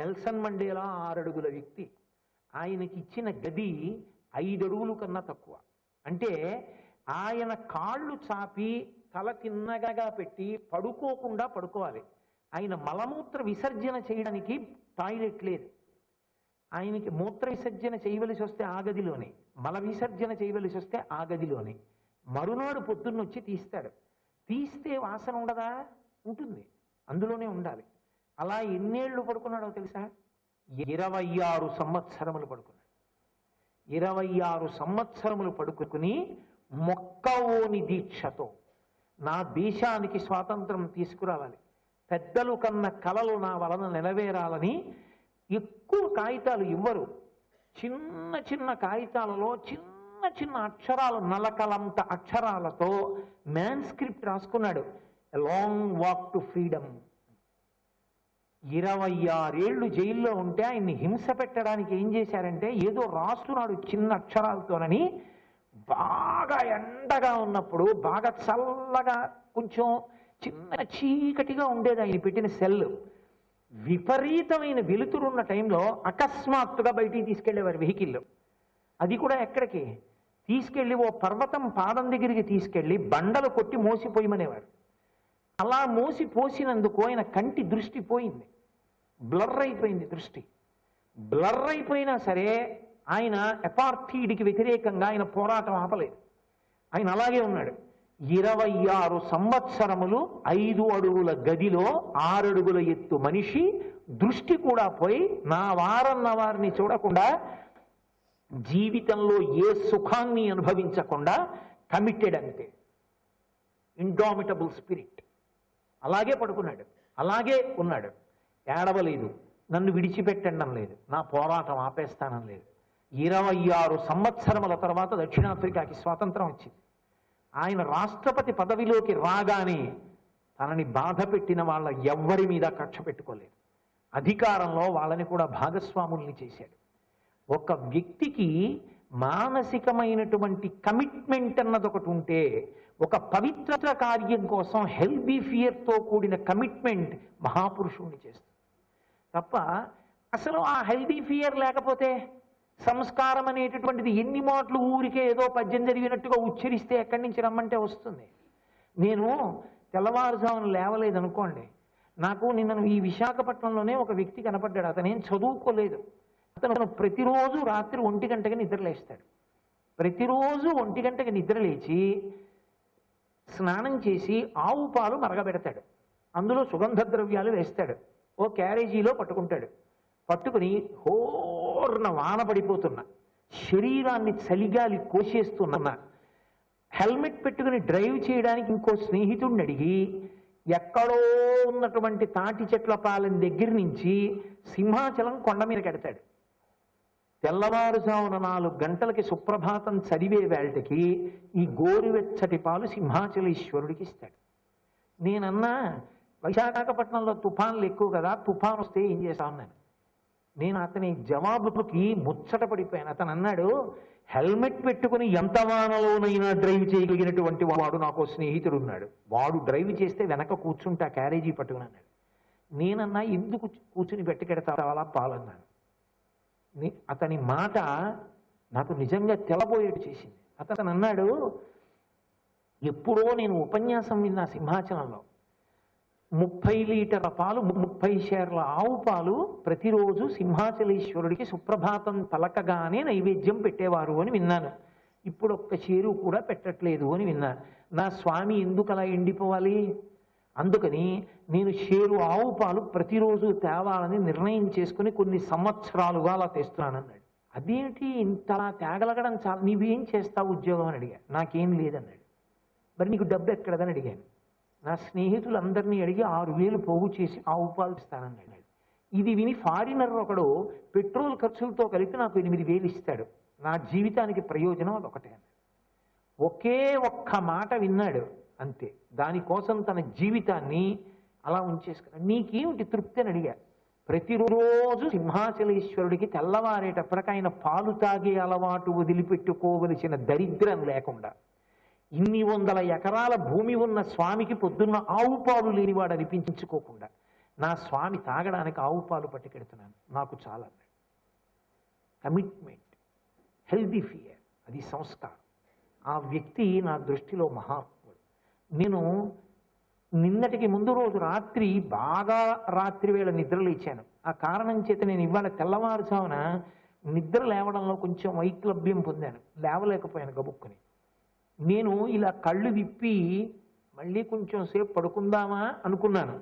Nelson Mandela 6 అడుగుల వ్యక్తి. ఆయనకి ఇచ్చిన గది 5 అడుగుల కన్నా తక్కువ. అంటే ఆయన కాళ్ళు చాపి తల తిన్నగా పెట్టి పడుకోకుండా పడుకోవాలి. ఆయన మలమూత్ర విసర్జన చేయడానికి టాయిలెట్ లేదు. ఆయనకి మూత్ర విసర్జన చేయవలసి వస్తే ఆ గదిలోనే, మల విసర్జన చేయవలసి వస్తే ఆ గదిలోనే. మరునాడు పొద్దున్నొచ్చి తీస్తాడు. తీస్తే వాసన ఉండదా? ఉంటుంది, అందులోనే ఉండాలి. అలా ఎన్నేళ్ళు పడుకున్నాడో తెలుసా? 26 సంవత్సరములు పడుకున్నాడు. 26 సంవత్సరములు పడుకుని మొక్కవోని దీక్షతో నా దేశానికి స్వాతంత్రం తీసుకురావాలి, పెద్దలు కన్న కలలు నా వలన నెరవేరాలని. ఎక్కువ కాగితాలు ఇవ్వరు, చిన్న చిన్న కాగితాలలో చిన్న చిన్న అక్షరాలు, నలకలంత అక్షరాలతో మ్యాన్స్క్రిప్ట్ రాసుకున్నాడు, a long walk to freedom. 26 ఏళ్ళు జైల్లో ఉంటే ఆయన్ని హింస పెట్టడానికి ఏం చేశారంటే, ఏదో రాస్తున్నాడు చిన్న అక్షరాలతోనని. బాగా ఎండగా ఉన్నప్పుడు, బాగా చల్లగా కొంచెం చిన్న చీకటిగా ఉండేది ఆయన పెట్టిన సెల్. విపరీతమైన వెలుతురున్న టైంలో అకస్మాత్తుగా బయటికి తీసుకెళ్లేవారు వెహికల్లో. అది కూడా ఎక్కడికి తీసుకెళ్ళి, ఓ పర్వతం పాదం దగ్గరికి తీసుకెళ్ళి బండలు కొట్టి మోసిపోయమనేవారు. అలా మోసిపోసినందుకు ఆయన కంటి దృష్టి పోయింది, బ్లర్ అయిపోయింది దృష్టి. బ్లర్ అయిపోయినా సరే ఆయన అపార్థీడికి వ్యతిరేకంగా ఆయన పోరాటం ఆపలేదు. ఆయన అలాగే ఉన్నాడు. 26 సంవత్సరములు 5 అడుగుల గదిలో 6 అడుగుల ఎత్తు మనిషి, దృష్టి కూడా పోయి నా వారన్న వారిని చూడకుండా, జీవితంలో ఏ సుఖాన్ని అనుభవించకుండా కమిటెడ్ అంతే. Indomitable spirit. అలాగే పడుకున్నాడు, అలాగే ఉన్నాడు. ఏడవలేదు, నన్ను విడిచిపెట్టడం లేదు, నా పోరాటం ఆపేస్తానం లేదు. 26 సంవత్సరముల తర్వాత దక్షిణాఫ్రికాకి స్వాతంత్రం వచ్చింది. ఆయన రాష్ట్రపతి పదవిలోకి రాగానే తనని బాధ పెట్టిన వాళ్ళ ఎవ్వరి మీద కక్ష పెట్టుకోలేదు. అధికారంలో వాళ్ళని కూడా భాగస్వాముల్ని చేశాడు. ఒక వ్యక్తికి మానసికమైనటువంటి కమిట్మెంట్ అన్నది ఒకటి ఉంటే, ఒక పవిత్ర కార్యం కోసం హెల్దీ ఫియర్తో కూడిన కమిట్మెంట్ మహాపురుషుణ్ణి చేస్తుంది తప్ప, అసలు ఆ హెల్దీ ఫియర్ లేకపోతే సంస్కారం అనేటటువంటిది ఎన్ని మాటలు ఊరికే ఏదో పద్యం జరిగినట్టుగా ఉచ్చరిస్తే ఎక్కడి నుంచి రమ్మంటే వస్తుంది. నేను తెల్లవారుజామున లేవలేదనుకోండి, నాకు నిన్న ఈ విశాఖపట్నంలోనే ఒక వ్యక్తి కనపడ్డాడు. అతనేం చదువుకోలేదు. అతను ప్రతిరోజు రాత్రి 1 గంటకి నిద్రలేస్తాడు. ప్రతిరోజు 1 గంటకి నిద్రలేచి స్నానం చేసి ఆవు పాలు మరగబెడతాడు, అందులో సుగంధ ద్రవ్యాలు వేస్తాడు, ఓ క్యారేజీలో పట్టుకుంటాడు. పట్టుకుని హోర్న వాన పడిపోతున్నా, శరీరాన్ని చలిగాలి కోసేస్తున్నా, హెల్మెట్ పెట్టుకుని డ్రైవ్ చేయడానికి ఇంకో స్నేహితుడిని అడిగి ఎక్కడో ఉన్నటువంటి తాటి చెట్ల పాలెం దగ్గర నుంచి సింహాచలం కొండ మీద కడతాడు. తెల్లవారుజామున 4 గంటలకి సుప్రభాతం చదివే వేళకి ఈ గోరువెచ్చటి పాలు సింహాచలేశ్వరుడికి ఇస్తాడు. నేనన్నా, విశాఖపట్నంలో తుఫాన్లు ఎక్కువ కదా, తుఫాన్ వస్తే ఏం చేస్తాను నేను అతని జవాబుకి ముచ్చట పడిపోయాను. అతను అన్నాడు, హెల్మెట్ పెట్టుకుని ఎంత వానలోనైనా డ్రైవ్ చేయగలిగినటువంటి వాడు నాకు స్నేహితుడు ఉన్నాడు, వాడు డ్రైవ్ చేస్తే వెనక కూర్చుంటా క్యారేజీ పట్టుకుని అన్నాడు. నేనన్నా, ఎందుకు కూర్చుని పెట్టికెడతావా పాలన్నాను. అతని మాట నాకు నిజంగా తెలబోయేట్టు చేసింది. అతను అన్నాడు, ఎప్పుడో నేను ఉపన్యాసం విన్నా సింహాచలంలో, 30 లీటర్ల పాలు 30 షేర్ల ఆవు పాలు ప్రతిరోజు సింహాచలేశ్వరుడికి సుప్రభాతం పలకగానే నైవేద్యం పెట్టేవారు అని విన్నాను. ఇప్పుడు ఒక్క షేరు కూడా పెట్టట్లేదు అని విన్నాను. నా స్వామి ఎందుకు అలా ఎండిపోవాలి? అందుకని నేను షేరు ఆవు పాలు ప్రతిరోజు తేవాలని నిర్ణయం చేసుకుని కొన్ని సంవత్సరాలుగా అలా తెస్తున్నానన్నాడు. అదేంటి ఇంతలా తేగలగడం చాలా, నీవేం చేస్తావు ఉద్యోగం అని అడిగా. నాకేం లేదన్నాడు. మరి నీకు డబ్బు ఎక్కడదని అడిగాను. నా స్నేహితులందరినీ అడిగి 6,000 పోగు చేసి ఆవు పాలు ఇస్తానన్నాడు. ఇది విని ఫారినర్ ఒకడు పెట్రోల్ ఖర్చులతో కలిపి నాకు 8,000 ఇస్తాడు, నా జీవితానికి ప్రయోజనం అదొకటే. ఒకే ఒక్క మాట విన్నాడు అంతే, దానికోసం తన జీవితాన్ని అలా ఉంచేసుకున్నాడు. నీకేమిటి తృప్తి అని అడిగా. ప్రతిరోజు సింహాచలేశ్వరుడికి తెల్లవారేటప్పటికి ఆయన పాలు తాగే అలవాటు వదిలిపెట్టుకోవలసిన దరిద్రం లేకుండా, ఇన్ని 100 ఎకరాల భూమి ఉన్న స్వామికి పొద్దున్న ఆవు పాలు లేనివాడు అనిపించుకోకుండా, నా స్వామి తాగడానికి ఆవు పాలు పట్టుకెడుతున్నాను, నాకు చాలా. కమిట్మెంట్, హెల్దీ ఫియర్, అది సంస్కారం. ఆ వ్యక్తి నా దృష్టిలో మహాత్ముడు. నేను నిన్నటికి ముందు రోజు రాత్రి బాగా రాత్రి వేళ నిద్ర లేచాను. ఆ కారణం చేత నేను ఇవాళ తెల్లవారుజామున నిద్ర లేవడంలో కొంచెం వైక్లభ్యం పొందాను, లేవలేకపోయాను గబుక్కుని. నేను ఇలా కళ్ళు విప్పి మళ్ళీ కొంచెం సేపు పడుకుందామా అనుకున్నాను.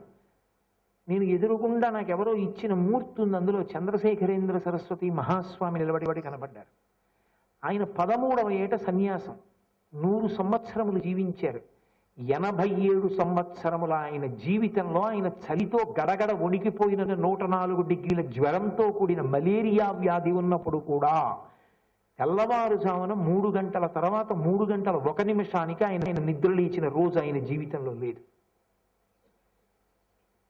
నేను ఎదురుగుండా నాకెవరో ఇచ్చిన మూర్తి ఉంది, అందులో చంద్రశేఖరేంద్ర సరస్వతి మహాస్వామి నిలబడి కనబడ్డారు. ఆయన 13వ ఏట సన్యాసం, 100 సంవత్సరములు జీవించారు. 87 సంవత్సరముల ఆయన జీవితంలో ఆయన చలితో గడగడ వణికిపోయిన 104 డిగ్రీల జ్వరంతో కూడిన మలేరియా వ్యాధి ఉన్నప్పుడు కూడా తెల్లవారుజామున 3 గంటల తర్వాత 3 గంటల 1 నిమిషానికి ఆయన నిద్రలేచిన రోజు ఆయన జీవితంలో లేదు.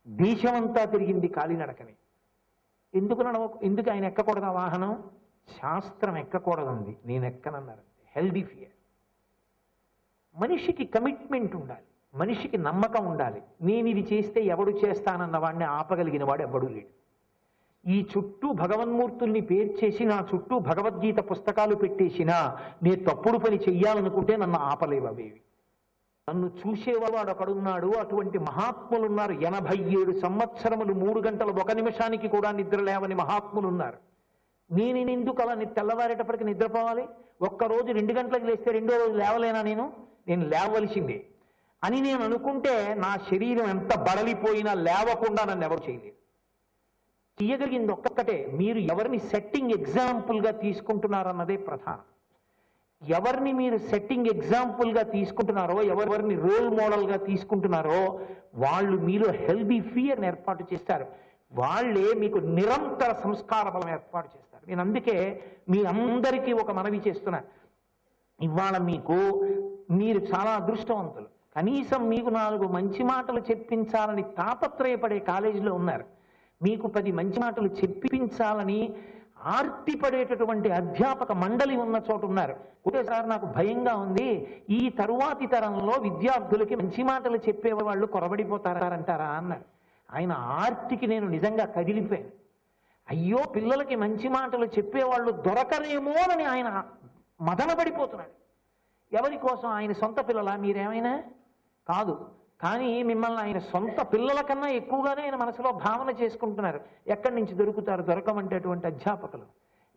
దేశమంతా తిరిగింది కాలినడకని. ఎందుకు ఆయన ఎక్కకూడదు ఆ వాహనం? శాస్త్రం ఎక్కకూడదండి, నేను ఎక్కనన్నారు. Healthy fear. మనిషికి కమిట్మెంట్ ఉండాలి, మనిషికి నమ్మకం ఉండాలి. నేను ఇది చేస్తే ఎవడు చేస్తానన్న వాడిని ఆపగలిగిన వాడు ఎవడూ లేడు. ఈ చుట్టూ భగవన్మూర్తుల్ని పేర్చేసి నా చుట్టూ భగవద్గీత పుస్తకాలు పెట్టేసినా నేను తప్పుడు పని చెయ్యాలనుకుంటే నన్ను ఆపలేవు అవేవి. నన్ను చూసేవాడు ఒకడున్నాడు, అటువంటి మహాత్ములు ఉన్నారు. 87 సంవత్సరములు 3 గంటల 1 నిమిషానికి కూడా నిద్ర లేవని మహాత్ములు ఉన్నారు. నేను ఎందుకు అలా తెల్లవారేటప్పటికి నిద్రపోవాలి? ఒక్కరోజు 2 గంటలకు లేస్తే 2వ రోజు లేవలేనా? నేను లేవవలసిందే అని నేను అనుకుంటే నా శరీరం ఎంత బడలిపోయినా లేవకుండా నన్ను ఎవరు చేయలేదు. తీయగలిగింది ఒక్కటే, మీరు ఎవరిని సెట్టింగ్ ఎగ్జాంపుల్గా తీసుకుంటున్నారన్నదే ప్రధానం. ఎవరిని మీరు సెట్టింగ్ ఎగ్జాంపుల్గా తీసుకుంటున్నారో, ఎవరిని రోల్ మోడల్గా తీసుకుంటున్నారో వాళ్ళు మీలో హెల్దీ ఫియర్ని ఏర్పాటు చేస్తారు. వాళ్ళే మీకు నిరంతర సంస్కార బలం ఏర్పాటు చేస్తారు. నేను అందుకే మీ అందరికీ ఒక మనవి చేస్తున్నా. ఇవాళ మీరు చాలా అదృష్టవంతులు. కనీసం మీకు 4 మంచి మాటలు చెప్పించాలని తాపత్రయపడే కాలేజీలో ఉన్నారు. మీకు 10 మంచి మాటలు చెప్పించాలని ఆర్తిపడేటటువంటి అధ్యాపక మండలి ఉన్న చోట ఉన్నారు. ఒకటేసారి నాకు భయంగా ఉంది, ఈ తరువాతి తరంలో విద్యార్థులకి మంచి మాటలు చెప్పేవాళ్ళు కొరబడిపోతారంటారా అన్నారు. ఆయన ఆర్తికి నేను నిజంగా కదిలిపోయాను. అయ్యో, పిల్లలకి మంచి మాటలు చెప్పేవాళ్ళు దొరకరేమోనని ఆయన మదన పడిపోతున్నాడు. ఎవరి కోసం? ఆయన సొంత పిల్లలా? మీరేమైనా కాదు, కానీ మిమ్మల్ని ఆయన సొంత పిల్లల కన్నా ఎక్కువగానే ఆయన మనసులో భావన చేసుకుంటున్నారు. ఎక్కడి నుంచి దొరుకుతారు దొరకమంటే అటువంటి అధ్యాపకులు?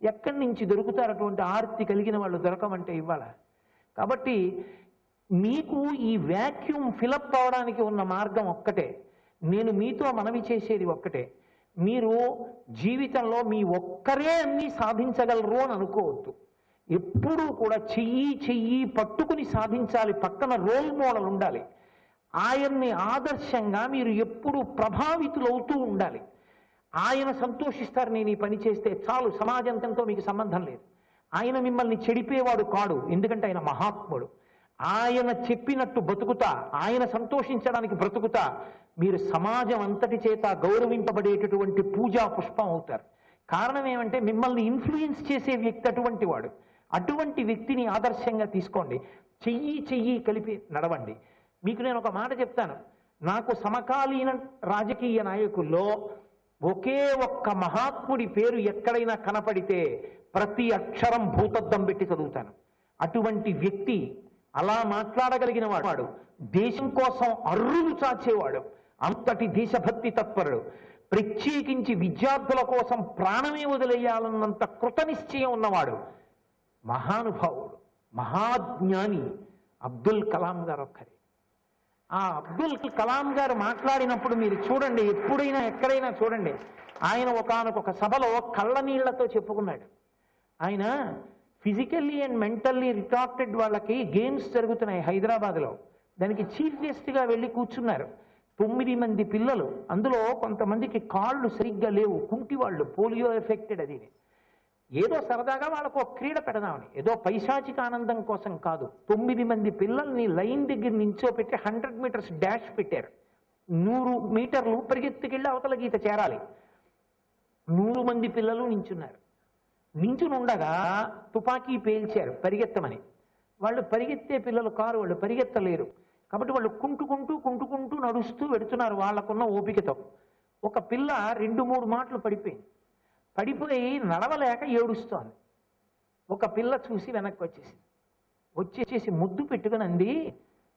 ఎక్కడి నుంచి దొరుకుతారు అటువంటి ఆర్తి కలిగిన వాళ్ళు దొరకమంటే ఇవాళ? కాబట్టి మీకు ఈ వ్యాక్యూమ్ ఫిలప్ అవడానికి ఉన్న మార్గం ఒక్కటే. నేను మీతో మనవి చేసేది ఒక్కటే, మీరు జీవితంలో మీ ఒక్కరే అన్నీ సాధించగలరు అని అనుకోవద్దు. ఎప్పుడూ కూడా చెయ్యి పట్టుకుని సాధించాలి. పక్కన రోల్ మోడల్ ఉండాలి. ఆయన్ని ఆదర్శంగా మీరు ఎప్పుడూ ప్రభావితులవుతూ ఉండాలి. ఆయన సంతోషిస్తారు నేను ఈ పని చేస్తే చాలు, సమాజంతో మీకు సంబంధం లేదు. ఆయన మిమ్మల్ని చెడిపేవాడు కాడు, ఎందుకంటే ఆయన మహాత్ముడు. ఆయన చెప్పినట్టు బతుకుతా, ఆయన సంతోషించడానికి బ్రతుకుతా మీరు సమాజం అంతటి చేత గౌరవింపబడేటటువంటి పూజా పుష్పం అవుతారు. కారణం ఏమంటే మిమ్మల్ని ఇన్ఫ్లుయెన్స్ చేసే వ్యక్తి అటువంటి వాడు. అటువంటి వ్యక్తిని ఆదర్శంగా తీసుకోండి. చెయ్యి కలిపి నడవండి. మీకు నేను ఒక మాట చెప్తాను, నాకు సమకాలీన రాజకీయ నాయకుల్లో ఒకే ఒక్క మహాత్ముడి పేరు ఎక్కడైనా కనపడితే ప్రతి అక్షరం భూతద్దం పెట్టి చదువుతాను. అటువంటి వ్యక్తి, అలా మాట్లాడగలిగిన వాడు, దేశం కోసం అర్రులు చాచేవాడు, అంతటి దేశభక్తి తత్పరుడు, ప్రత్యేకించి విద్యార్థుల కోసం ప్రాణమే వదిలేయాలన్నంత కృతనిశ్చయం ఉన్నవాడు, మహానుభావుడు, మహాజ్ఞాని అబ్దుల్ కలాం గారు ఒక్కరే. ఆ అబ్దుల్ కలాం గారు మాట్లాడినప్పుడు మీరు చూడండి, ఎప్పుడైనా ఎక్కడైనా చూడండి, ఆయన ఒకానొక సభలో కళ్ళ నీళ్లతో చెప్పుకున్నాడు. ఆయన ఫిజికల్లీ అండ్ మెంటల్లీ రిటార్టెడ్ వాళ్ళకి గేమ్స్ జరుగుతున్నాయి హైదరాబాద్లో. దానికి చీఫ్ గెస్ట్గా వెళ్ళి కూర్చున్నారు. 9 మంది పిల్లలు, అందులో కొంతమందికి కాళ్ళు సరిగ్గా లేవు, కుంటి వాళ్ళు, పోలియో ఎఫెక్టెడ్. అది ఏదో సరదాగా వాళ్ళకు ఒక క్రీడ పెడదామని, ఏదో పైశాచిక ఆనందం కోసం కాదు. 9 మంది పిల్లల్ని లైన్ దగ్గర నించోపెట్టి 100 మీటర్స్ డాష్ పెట్టారు. 100 మీటర్లు పరిగెత్తుకెళ్ళి అవతల గీత చేరాలి. 100 మంది పిల్లలు నించున్నారు. నించుని ఉండగా తుపాకీ పేల్చారు పరిగెత్తమని. వాళ్ళు పరిగెత్తే పిల్లలు కారు, వాళ్ళు పరిగెత్తలేరు. కాబట్టి వాళ్ళు కుంటుకుంటూ నడుస్తూ వెడుతున్నారు వాళ్ళకున్న ఓపికతో. ఒక పిల్ల 2-3 మాటలు పడిపోయింది. పడిపోయి నడవలేక ఏడుస్తోంది. ఒక పిల్ల చూసి వెనక్కి వచ్చేసి ముద్దు పెట్టుకుని అంది,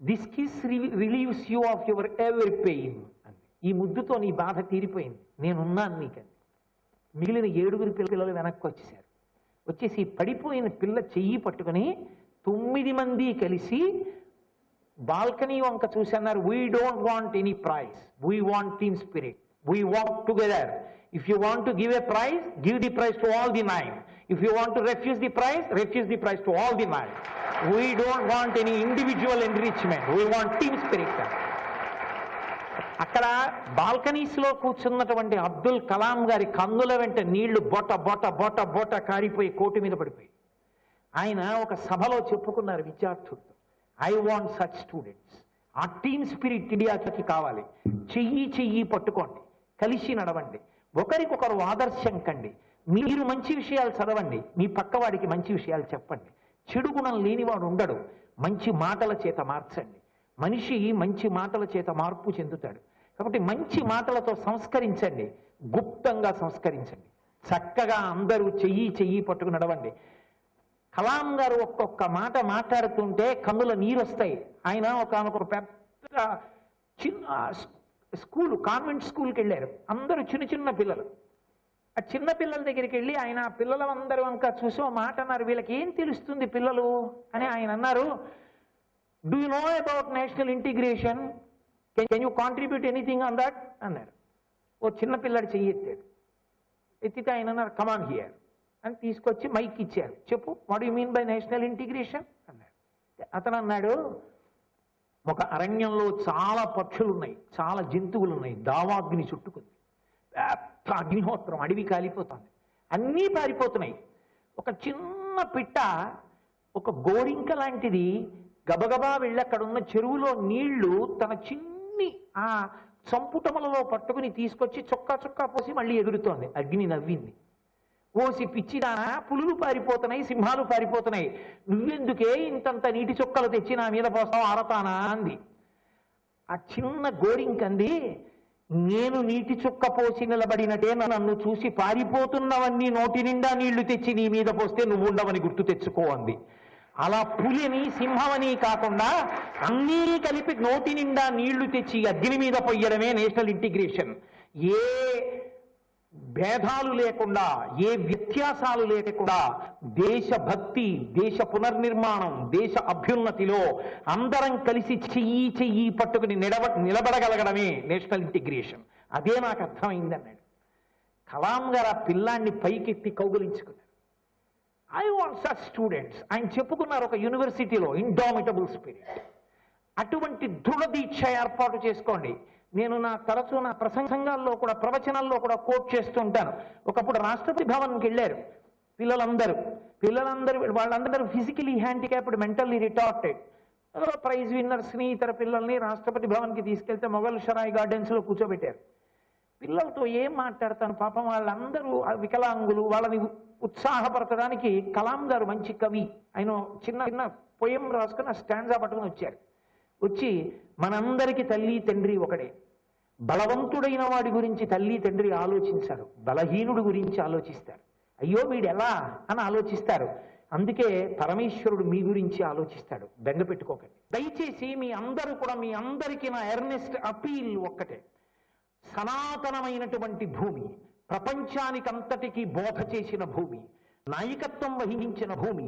this kiss relieves you of your every pain అంది. ఈ ముద్దుతో నీ బాధ తీరిపోయింది, నేనున్నాను నీకండి. మిగిలిన 7 పిల్లలు వెనక్కి వచ్చేసారు. వచ్చేసి పడిపోయిన పిల్ల చెయ్యి పట్టుకుని 9 మంది కలిసి బాల్కనీ వంక చూసి అన్నారు, we don't want any prize, we want team spirit, we walk together. If you want to give a prize, give the prize to all the 9. If you want to refuse the prize to all the 9. We don't want any individual enrichment, we want team spirit. అక్కడ balconies లో కూర్చున్నటువంటి అబ్దుల్ కలాం గారి కన్నుల వెంట నీళ్లు బొట బొట బొట బొట కారిపోయి coat మీద పడిపోయి ఆయన ఒక సభలో చెప్పుకున్నారు విద్యార్థులతో, ఐ వాంట్ సచ్ స్టూడెంట్స్. ఆ టీమ్ స్పిరిట్ ఇండియాకి కావాలి. చెయ్యి పట్టుకోండి, కలిసి నడవండి, ఒకరికొకరు ఆదర్శం కండి. మీరు మంచి విషయాలు చదవండి, మీ పక్కవాడికి మంచి విషయాలు చెప్పండి. చెడు గుణం లేనివాడు ఉండడు. మంచి మాటల చేత మార్చండి. మనిషి మంచి మాటల చేత మార్పు చెందుతాడు. కాబట్టి మంచి మాటలతో సంస్కరించండి, గుప్తంగా సంస్కరించండి. చక్కగా అందరూ చెయ్యి పట్టుకుని నడవండి. కలాం గారు ఒక్కొక్క మాట మాట్లాడుతుంటే కన్నుల నీరు వస్తాయి. ఆయన ఒక పెద్ద చిన్న స్కూల్, కాన్వెంట్ స్కూల్కి వెళ్ళారు. అందరూ చిన్న పిల్లలు. ఆ చిన్న పిల్లల దగ్గరికి వెళ్ళి ఆయన పిల్లలందరూ వంక చూసి ఓ మాట అన్నారు, వీళ్ళకి ఏం తెలుస్తుంది పిల్లలు అని ఆయన అన్నారు, do you know about national integration, can you contribute anything on that అన్నారు. ఓ చిన్న పిల్లడు చెయ్యి ఎత్తితే ఆయన అన్నారు, కమాన్ హియర్ అని తీసుకొచ్చి మైక్ ఇచ్చారు, చెప్పు what you mean by national integration అన్నాడు. అతను అన్నాడు, ఒక అరణ్యంలో చాలా పక్షులు ఉన్నాయి, చాలా జంతువులు ఉన్నాయి, దావాగ్ని చుట్టుకుంది, పెద్ద అగ్నిహోత్రం, అడవి కాలిపోతుంది, అన్నీ పారిపోతున్నాయి. ఒక చిన్న పిట్ట, ఒక గోరింక లాంటిది గబగబా వెళ్ళి అక్కడ ఉన్న చెరువులో నీళ్లు తన చిన్ని ఆ సంపుటములలో పట్టుకుని తీసుకొచ్చి చొక్కా పోసి మళ్ళీ ఎగురుతోంది. అగ్ని నవ్వింది, ఓసి పిచ్చిదానా, పులులు పారిపోతున్నాయి, సింహాలు పారిపోతున్నాయి, నువ్వెందుకే ఇంతంత నీటి చుక్కలు తెచ్చి నా మీద పోస్తావు, ఆరతానా అంది. ఆ చిన్న గోరింకంది, నేను నీటి చుక్క పోసి నిలబడినట్టే నన్ను చూసి పారిపోతున్నవన్నీ నోటి నిండా నీళ్లు తెచ్చి నీ మీద పోస్తే నువ్వు ఉండవని గుర్తు తెచ్చుకో అంది. అలా పులిని సింహమని కాకుండా అన్నీ కలిపి నోటి నిండా నీళ్లు తెచ్చి అగ్ని మీద పొయ్యడమే నేషనల్ ఇంటిగ్రేషన్. ఏ భేదాలు లేకుండా, ఏ వ్యత్యాసాలు లేకుండా దేశభక్తి, దేశ పునర్నిర్మాణం, దేశ అభ్యున్నతిలో అందరం కలిసి చెయ్యి పట్టుకుని నిలబడగలగడమే నేషనల్ ఇంటిగ్రేషన్. అదే నాకు అర్థమైంది అన్నాడు. కలాం గారు ఆ పిల్లాన్ని పైకెత్తి కౌగులించుకున్నారు. I want such students. ఆయన చెప్పుకున్నారు ఒక యూనివర్సిటీలో ఇండామిటబుల్ స్పిరిట్. అటువంటి దృఢ దీక్ష ఏర్పాటు చేసుకోండి. నేను తరచూ నా ప్రసంగాల్లో కూడా, ప్రవచనాల్లో కూడా కోట్ చేస్తూ ఉంటాను. ఒకప్పుడు రాష్ట్రపతి భవన్కి వెళ్ళారు పిల్లలందరూ. వాళ్ళందరూ physically handicapped, mentally retarded. Prize విన్నర్స్ని, ఇతర పిల్లల్ని రాష్ట్రపతి భవన్కి తీసుకెళ్తే మొఘల్ షరాయ్ గార్డెన్స్లో కూర్చోబెట్టారు. పిల్లలతో ఏం మాట్లాడతాను, పాపం వాళ్ళందరూ వికలాంగులు. వాళ్ళని ఉత్సాహపరచడానికి కలాం గారు మంచి కవి, ఆయన చిన్న పొయం రాసుకుని ఆ స్టాండ్సా పట్టుకుని వచ్చారు. వచ్చి మనందరికీ తల్లి తండ్రి ఒకడే, బలవంతుడైన వాడి గురించి తల్లి తండ్రి ఆలోచించారు, బలహీనుడి గురించి ఆలోచిస్తారు. అయ్యో వీడు ఎలా అని ఆలోచిస్తారు. అందుకే పరమేశ్వరుడు మీ గురించి ఆలోచిస్తాడు, బెంగ పెట్టుకోకండి. దయచేసి మీ అందరికీ నా ఎర్నెస్ట్ అపీల్ ఒక్కటే, సనాతనమైనటువంటి భూమి, ప్రపంచానికంతటికీ బోధ చేసిన భూమి, నాయకత్వం వహించిన భూమి,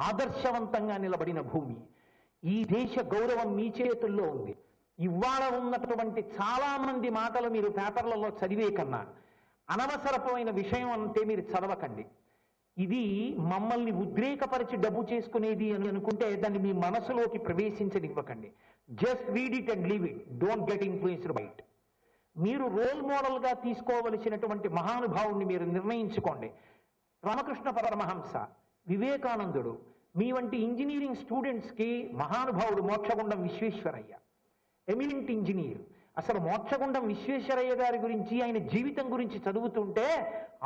ఆదర్శవంతంగా నిలబడిన భూమి, ఈ దేశ గౌరవం మీ చేతుల్లో ఉంది. ఇవాళ ఉన్నటువంటి చాలా మంది మాటలు మీరు పేపర్లలో చదివే కన్నా అనవసరమైన విషయం అంటే మీరు చదవకండి. ఇది మమ్మల్ని ఉద్రేకపరిచి డబ్బు చేసుకునేది అని అనుకుంటే దాన్ని మీ మనసులోకి ప్రవేశించనివ్వకండి. Just read it and leave it, don't get influenced by it. మీరు రోల్ మోడల్గా తీసుకోవలసినటువంటి మహానుభావుణ్ణి మీరు నిర్ణయించుకోండి. రామకృష్ణ పరమహంస, వివేకానందుడు, మీ వంటి ఇంజనీరింగ్ స్టూడెంట్స్కి మహానుభావుడు మోక్షగుండం విశ్వేశ్వరయ్య, ఎమినెంట్ ఇంజనీర్. అసలు మోక్షగుండం విశ్వేశ్వరయ్య గారి గురించి, ఆయన జీవితం గురించి చదువుతుంటే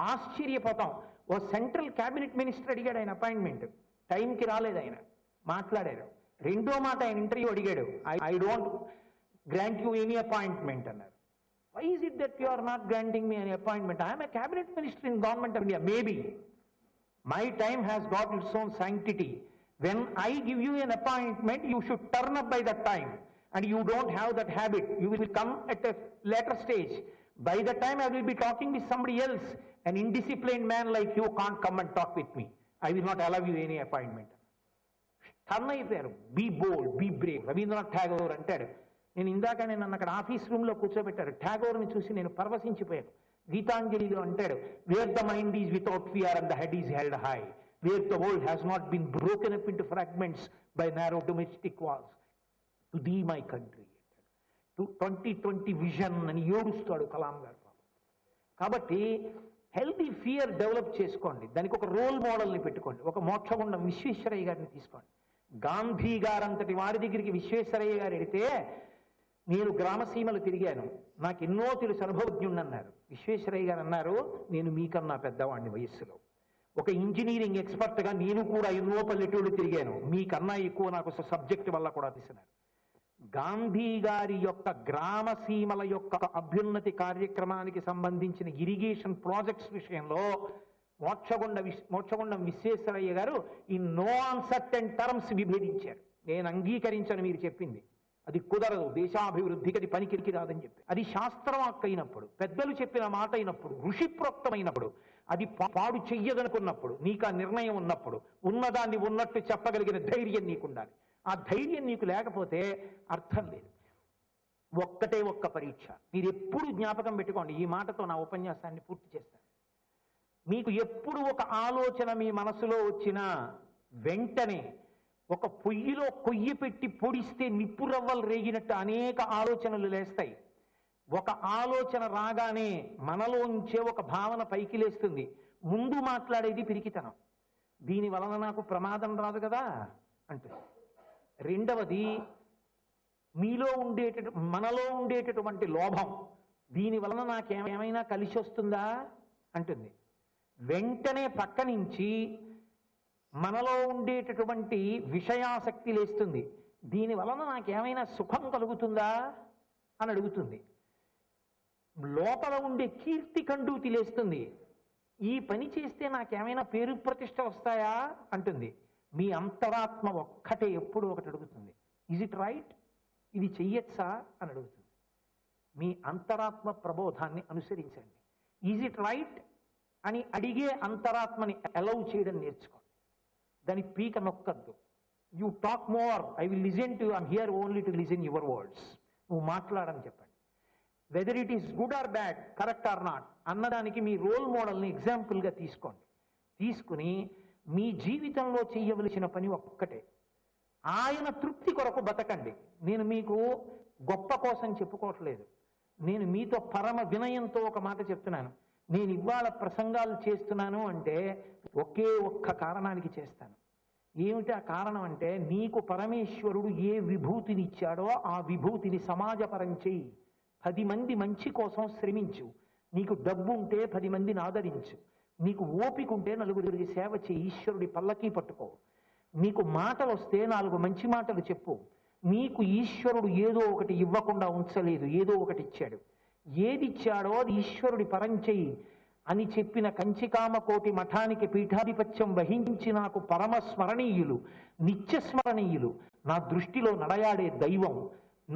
ఆశ్చర్యపోతాం. ఓ సెంట్రల్ క్యాబినెట్ మినిస్టర్ అడిగాడు ఆయన అపాయింట్మెంట్, టైంకి రాలేదు, ఆయన మాట్లాడారు. రెండో మాట ఆయన ఇంటర్వ్యూ అడిగాడు, I don't grant you any appointment అన్నారు. Why is it that you are not granting me an appointment? I am a cabinet minister in government of India. Maybe. My time has got its own sanctity. When I give you an appointment, you should turn up by that time. And you don't have that habit. You will come at a later stage. By the time I will be talking with somebody else, an indisciplined man like you can't come and talk with me. I will not allow you any appointment. Turn అయిపోయారు. Be bold, be brave. Rabindranath Tagore అంటాడు. నేను నన్ను అక్కడ office రూమ్లో కూర్చోబెట్టారు. ఠాగూర్ని చూసి నేను పరవశించిపోయాను. గీతాంజలిలో అంటాడు, where the mind is without fear and the head is held high, where the world has not been broken up into fragments by narrow domestic walls, to thee my country. 2020 vision అని ఏడుస్తాడు కలాం గారు. కాబట్టి healthy fear develop చేసుకోండి. దానికి ఒక role మోడల్ని పెట్టుకోండి. ఒక మోక్షగుండం విశ్వేశ్వరయ్య గారిని తీసుకోండి. గాంధీ గారంతటి వారి దగ్గరికి విశ్వేశ్వరయ్య గారు వెడితే, నేను గ్రామసీమలు తిరిగాను, నాకు ఎన్నో తెలుసు, అనుభవజ్ఞుణ్ణన్నారు. విశ్వేశ్వరయ్య గారు అన్నారు, నేను మీకన్నా పెద్దవాడిని వయస్సులో, ఒక ఇంజనీరింగ్ ఎక్స్పర్ట్గా నేను కూడా ఎన్నో పల్లెటూళ్ళు తిరిగాను, మీకన్నా ఎక్కువ నాకు సబ్జెక్ట్ వల్ల కూడా తెలిసినారు. గాంధీ గారి యొక్క గ్రామసీమల యొక్క అభ్యున్నతి కార్యక్రమానికి సంబంధించిన ఇరిగేషన్ ప్రాజెక్ట్స్ విషయంలో మోక్షగుండం విశ్వేశ్వరయ్య గారు ఈ నో అన్సర్టెన్ టర్మ్స్ విభేదించారు. నేను అంగీకరించను మీరు చెప్పింది, అది కుదరదు, దేశాభివృద్ధికి అది పనికిరికి రాదని చెప్పి. అది శాస్త్రవాక్ అయినప్పుడు, పెద్దలు చెప్పిన మాట అయినప్పుడు, ఋషిప్రోక్తమైనప్పుడు, అది పాడు చెయ్యదనుకున్నప్పుడు, నీకు ఆ నిర్ణయం ఉన్నప్పుడు, ఉన్నదాన్ని ఉన్నట్టు చెప్పగలిగిన ధైర్యం నీకుండాలి. ఆ ధైర్యం నీకు లేకపోతే అర్థం లేదు. ఒక్కటే ఒక్క పరీక్ష మీరు ఎప్పుడు జ్ఞాపకం పెట్టుకోండి. ఈ మాటతో నా ఉపన్యాసాన్ని పూర్తి చేస్తాను. మీకు ఎప్పుడు ఒక ఆలోచన మీ మనసులో వచ్చినా వెంటనే ఒక పొయ్యిలో కొయ్యి పెట్టి పొడిస్తే నిప్పు రవ్వలు రేగినట్టు అనేక ఆలోచనలు లేస్తాయి. ఒక ఆలోచన రాగానే మనలోంచే ఒక భావన పైకి లేస్తుంది. ముందు మాట్లాడేది పిరికితనం, దీని వలన నాకు ప్రమాదం రాదు కదా అంటుంది. రెండవది మనలో ఉండేటటువంటి లోభం, దీని వలన నాకేమైనా కలిసి వస్తుందా అంటుంది. వెంటనే పక్క నుంచి మనలో ఉండేటటువంటి విషయాసక్తి లేస్తుంది, దీని వలన నాకేమైనా సుఖం కలుగుతుందా అని అడుగుతుంది. లోపల ఉండే కీర్తి కండూతి లేస్తుంది, ఈ పని చేస్తే నాకేమైనా పేరు ప్రతిష్ట వస్తాయా అంటుంది. మీ అంతరాత్మ ఒక్కటే ఎప్పుడు ఒకటి అడుగుతుంది, ఈజ్ ఇట్ రైట్, ఇది చెయ్యొచ్చా అని అడుగుతుంది. మీ అంతరాత్మ ప్రబోధాన్ని అనుసరించండి. ఈజ్ ఇట్ రైట్ అని అడిగే అంతరాత్మని అలౌ చేయడం నేర్చుకోండి. దాని పీక నొక్కద్దు. You talk more, I will listen to, I'm here only to listen your words. నువ్వు మాట్లాడని చెప్పండి. Whether it is good or bad, correct or not అన్నదానికి మీ రోల్ మోడల్ని ఎగ్జాంపుల్గా తీసుకోండి. తీసుకుని మీ జీవితంలో చేయవలసిన పని ఒక్కటే, ఆయన తృప్తి కొరకు బతకండి. నేను మీకు గొప్ప కోసం చెప్పుకోవట్లేదు, నేను మీతో పరమ వినయంతో ఒక మాట చెప్తున్నాను. నేను ఇవాళ ప్రసంగాలు చేస్తున్నాను అంటే ఒకే ఒక్క కారణానికి చేస్తాను. ఏమిటి ఆ కారణం అంటే, నీకు పరమేశ్వరుడు ఏ విభూతిని ఇచ్చాడో ఆ విభూతిని సమాజపరం చేయి. 10 మంది మంచి కోసం శ్రమించు. నీకు డబ్బు ఉంటే 10 మందిని ఆదరించు. నీకు ఓపిక ఉంటే నలుగురికి సేవ చేయి. ఈశ్వరుడి పల్లకీ పట్టుకో. నీకు మాటలు వస్తే 4 మంచి మాటలు చెప్పు. నీకు ఈశ్వరుడు ఏదో ఒకటి ఇవ్వకుండా ఉంచలేదు, ఏదో ఒకటి ఇచ్చాడు. ఏది ఇచ్చాడో అది ఈశ్వరుడి పరం చెయ్యి అని చెప్పిన కంచికామకోటి మఠానికి పీఠాధిపత్యం వహించి నాకు పరమ స్మరణీయులు, నిత్యస్మరణీయులు, నా దృష్టిలో నడయాడే దైవం,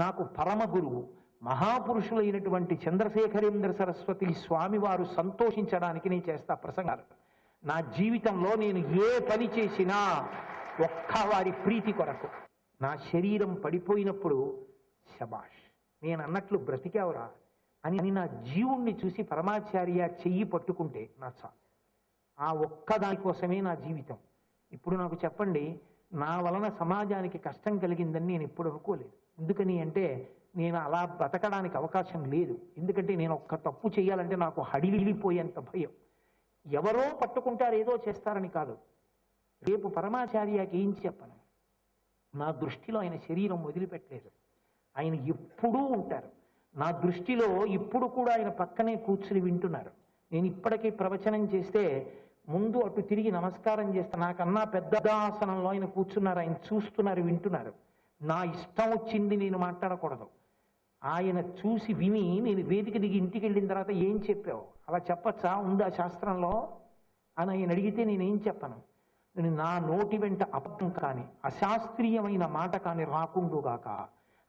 నాకు పరమ గురువు, మహాపురుషులైనటువంటి చంద్రశేఖరేంద్ర సరస్వతి స్వామివారు సంతోషించడానికి నేను చేస్తా ప్రసంగాలు. నా జీవితంలో నేను ఏ పని చేసినా ఒక్క వారి ప్రీతి కొరకు. నా శరీరం పడిపోయినప్పుడు శబాష్, నేను అన్నట్లు బ్రతికావురా అని నా జీవుణ్ణి చూసి పరమాచార్య చెయ్యి పట్టుకుంటే నా చాలు. ఆ ఒక్క దానికోసమే నా జీవితం. ఇప్పుడు నాకు చెప్పండి, నా వలన సమాజానికి కష్టం కలిగిందని నేను ఎప్పుడు అనుకోలేదు. ఎందుకని అంటే నేను అలా బతకడానికి అవకాశం లేదు. ఎందుకంటే నేను ఒక్క తప్పు చేయాలంటే నాకు హడిలిపోయేంత భయం. ఎవరో పట్టుకుంటారు, ఏదో చేస్తారని కాదు. రేపు పరమాచార్యకి ఏం చెప్పను, నా దృష్టిలో ఆయన శరీరం వదిలిపెట్టలేదు. ఆయన ఎప్పుడూ ఉంటారు నా దృష్టిలో. ఇప్పుడు కూడా ఆయన పక్కనే కూర్చుని వింటున్నారు. నేను ఇప్పటికీ ప్రవచనం చేస్తే ముందు అటు తిరిగి నమస్కారం చేస్తాను. నాకన్నా పెద్ద ఆసనంలో ఆయన కూర్చున్నారు, ఆయన చూస్తున్నారు, వింటున్నారు. నా ఇష్టం వచ్చింది నేను మాట్లాడకూడదు. ఆయన చూసి విని నేను వేదిక దిగి ఇంటికి వెళ్ళిన తర్వాత ఏం చెప్పావు, అలా చెప్పచ్చా, ఉందా శాస్త్రంలో అని ఆయన అడిగితే నేనేం చెప్పను. నేను నా నోటి వెంట అబద్ధం కాని అశాస్త్రీయమైన మాట కాని రాకుండుగాక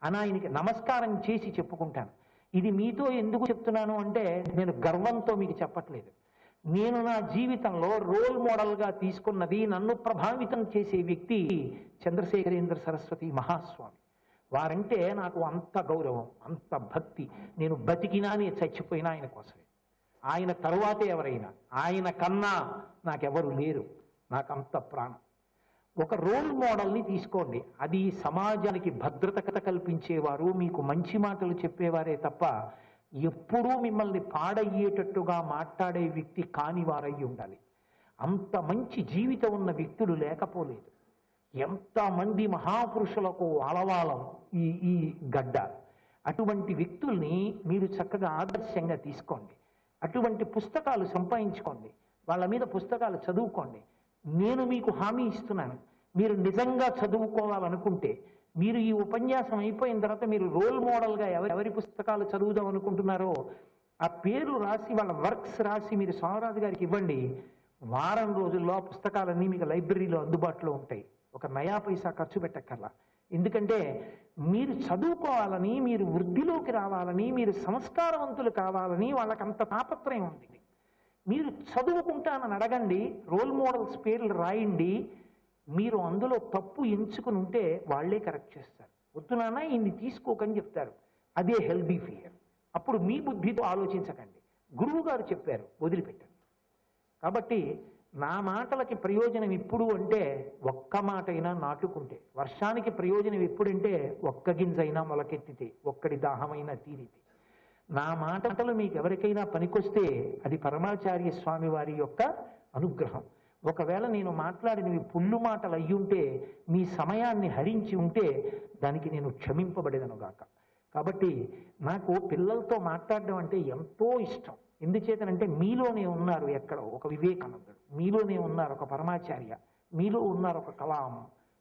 అని ఆయనకి నమస్కారం చేసి చెప్పుకుంటాను. ఇది మీతో ఎందుకు చెప్తున్నాను అంటే నేను గర్వంతో మీకు చెప్పట్లేదు. నేను నా జీవితంలో రోల్ మోడల్గా తీసుకున్నది, నన్ను ప్రభావితం చేసే వ్యక్తి చంద్రశేఖరేంద్ర సరస్వతి మహాస్వామి. వారంటే నాకు అంత గౌరవం, అంత భక్తి. నేను బతికినా నేను చచ్చిపోయినా ఆయన కోసమే. ఆయన తరువాతే ఎవరైనా, ఆయన కన్నా నాకెవరు లేరు, నాకంత ప్రాణం. ఒక రోల్ మోడల్ని తీసుకోండి, అది సమాజానికి భద్రత కల్పించేవారు, మీకు మంచి మాటలు చెప్పేవారే తప్ప ఎప్పుడూ మిమ్మల్ని పాడయ్యేటట్టుగా మాట్లాడే వ్యక్తి కానివారై ఉండాలి. అంత మంచి జీవితం ఉన్న వ్యక్తులు లేకపోలేదు. ఎంతమంది మహాపురుషులకు ఆలవాలం ఈ గడ్డ. అటువంటి వ్యక్తుల్ని మీరు చక్కగా ఆదర్శంగా తీసుకోండి, అటువంటి పుస్తకాలు సంపాదించుకోండి, వాళ్ళ మీద పుస్తకాలు చదువుకోండి. నేను మీకు హామీ ఇస్తున్నాను, మీరు నిజంగా చదువుకోవాలనుకుంటే మీరు ఈ ఉపన్యాసం అయిపోయిన తర్వాత మీరు రోల్ మోడల్గా ఎవరి పుస్తకాలు చదువుదాం అనుకుంటున్నారో ఆ పేర్లు రాసి వాళ్ళ వర్క్స్ రాసి మీరు స్వామిరాజు గారికి ఇవ్వండి. వారం రోజుల్లో ఆ పుస్తకాలన్నీ మీకు లైబ్రరీలో అందుబాటులో ఉంటాయి. ఒక నయా పైసా ఖర్చు పెట్టక్కర్లా. ఎందుకంటే మీరు చదువుకోవాలని, మీరు వృద్ధిలోకి రావాలని, మీరు సంస్కారవంతులు కావాలని వాళ్ళకంత తాపత్రయం ఉంది. మీరు చదువుకుంటానని అడగండి, రోల్ మోడల్స్ పేర్లు రాయండి. మీరు అందులో తప్పు ఎంచుకుని ఉంటే వాళ్లే కరెక్ట్ చేస్తారు. వద్దునానా ఇన్ని తీసుకోకని చెప్తారు. అదే హెల్దీ ఫియర్. అప్పుడు మీ బుద్ధితో ఆలోచించకండి, గురువు గారు చెప్పారు వదిలిపెట్టండి. కాబట్టి నా మాటలకి ప్రయోజనం ఎప్పుడు అంటే ఒక్క మాట అయినా నాటుకుంటే, వర్షానికి ప్రయోజనం ఎప్పుడంటే ఒక్క గింజైనా మొలకెత్తితే, ఒక్కడి దాహమైనా తీరితే. నా మాటలు మీకు ఎవరికైనా పనికొస్తే అది పరమాచార్య స్వామి వారి యొక్క అనుగ్రహం. ఒకవేళ నేను మాట్లాడినవి పుల్లు మాటలు అయ్యుంటే, మీ సమయాన్ని హరించి ఉంటే దానికి నేను క్షమింపబడేదనుగాక. కాబట్టి నాకు పిల్లలతో మాట్లాడడం అంటే ఎంతో ఇష్టం. ఎందుచేతనంటే మీలోనే ఉన్నారు ఎక్కడో ఒక వివేకానందుడు, మీలోనే ఉన్నారు ఒక పరమాచార్య, మీలో ఉన్నారు ఒక కలాం,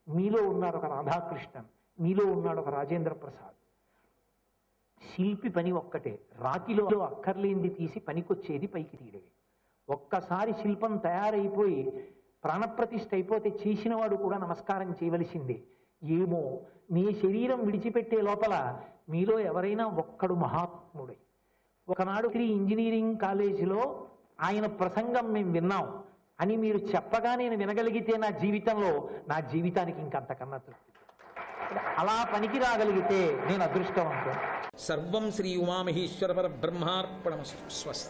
మీలో ఉన్నారు ఒక రాధాకృష్ణన్, మీలో ఉన్నాడు ఒక రాజేంద్ర ప్రసాద్. శిల్పి పని ఒక్కటే, రాతిలో అక్కర్లేంది తీసి పనికొచ్చేది పైకి తీయడమే. ఒక్కసారి శిల్పం తయారైపోయి ప్రాణప్రతిష్ఠ అయిపోతే చేసినవాడు కూడా నమస్కారం చేయవలసిందే. ఏమో మీ శరీరం విడిచిపెట్టే లోపల మీలో ఎవరైనా ఒక్కడు మహాత్ముడై, ఒకనాడు ఇంజనీరింగ్ కాలేజీలో ఆయన ప్రసంగం మేము విన్నాం అని మీరు చెప్పగా నేను వినగలిగితే నా జీవితానికి ఇంకంతకన్నా తృప్తి. అలా పనికి రాగలిగితే నేను అదృష్టవంతుడు. సర్వం శ్రీ ఉమామహేశ్వర పరబ్రహ్మార్పణమస్తు. స్వస్తి.